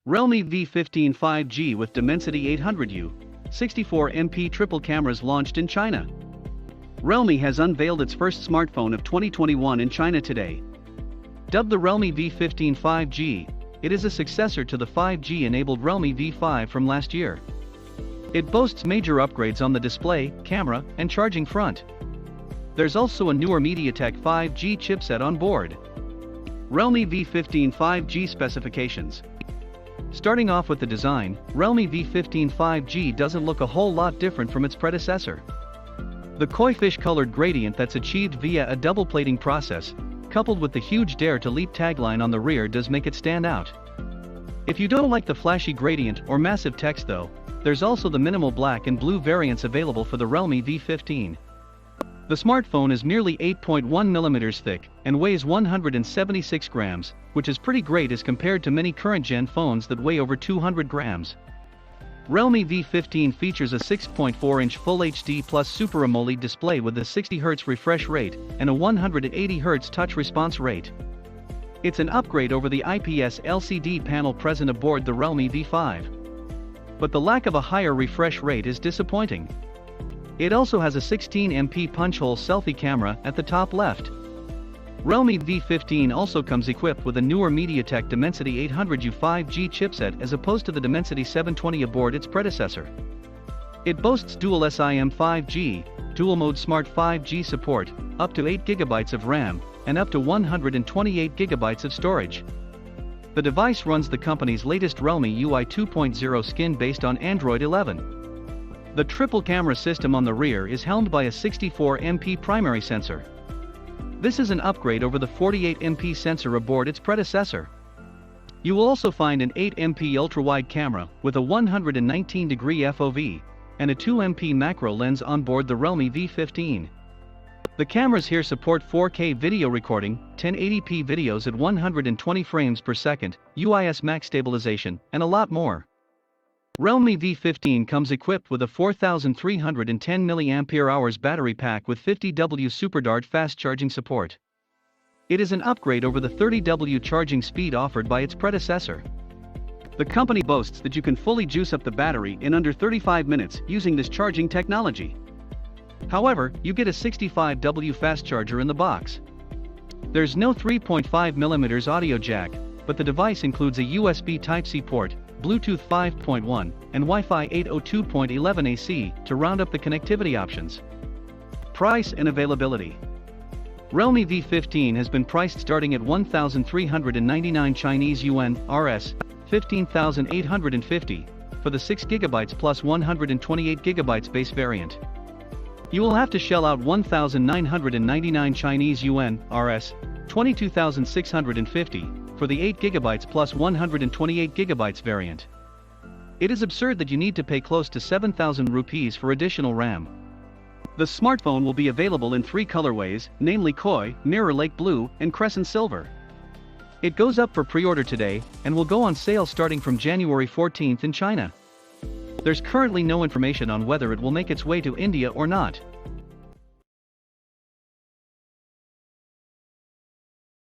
Realme v15 5G with Dimensity 800U, 64MP triple cameras launched in China. Realme has unveiled its first smartphone of 2021 in China today. Dubbed the Realme v15 5G, it is a successor to the 5G-enabled Realme v5 from last year. It boasts major upgrades on the display, camera, and charging front. There's also a newer MediaTek 5G chipset on board. Realme v15 5G specifications. Starting off with the design, Realme v15 5G doesn't look a whole lot different from its predecessor. The koi-fish-colored gradient that's achieved via a double plating process, coupled with the huge Dare to Leap tagline on the rear, does make it stand out. If you don't like the flashy gradient or massive text though, there's also the minimal black and blue variants available for the Realme v15. The smartphone is merely 8.1mm thick and weighs 176 grams, which is pretty great as compared to many current-gen phones that weigh over 200 grams. Realme v15 features a 6.4-inch Full HD Plus Super AMOLED display with a 60Hz refresh rate and a 180Hz touch response rate. It's an upgrade over the IPS LCD panel present aboard the Realme v5. But the lack of a higher refresh rate is disappointing. It also has a 16MP punch-hole selfie camera at the top left. Realme v15 also comes equipped with a newer MediaTek Dimensity 800U 5G chipset as opposed to the Dimensity 720 aboard its predecessor. It boasts dual SIM 5G, dual-mode Smart 5G support, up to 8GB of RAM, and up to 128GB of storage. The device runs the company's latest Realme UI 2.0 skin based on Android 11. The triple camera system on the rear is helmed by a 64MP primary sensor. This is an upgrade over the 48MP sensor aboard its predecessor. You will also find an 8MP ultra-wide camera with a 119-degree FOV and a 2MP macro lens on board the Realme v15. The cameras here support 4K video recording, 1080p videos at 120 frames per second, UIS Max stabilization, and a lot more. Realme v15 comes equipped with a 4310 mAh battery pack with 50W SuperDart fast charging support. It is an upgrade over the 30W charging speed offered by its predecessor. The company boasts that you can fully juice up the battery in under 35 minutes using this charging technology. However, you get a 65W fast charger in the box. There's no 3.5mm audio jack, but the device includes a USB Type-C port, Bluetooth 5.1, and Wi-Fi 802.11 AC to round up the connectivity options. Price and availability. Realme v15 has been priced starting at 1,399 Chinese yuan (Rs. 15,850) for the 6GB plus 128GB base variant. You will have to shell out 1,999 Chinese yuan (Rs. 22,650) for the 8GB plus 128GB variant. It is absurd that you need to pay close to 7,000 rupees for additional RAM. The smartphone will be available in 3 colorways, namely Koi, Mirror Lake Blue, and Crescent Silver. It goes up for pre-order today and will go on sale starting from January 14th in China. There's currently no information on whether it will make its way to India or not.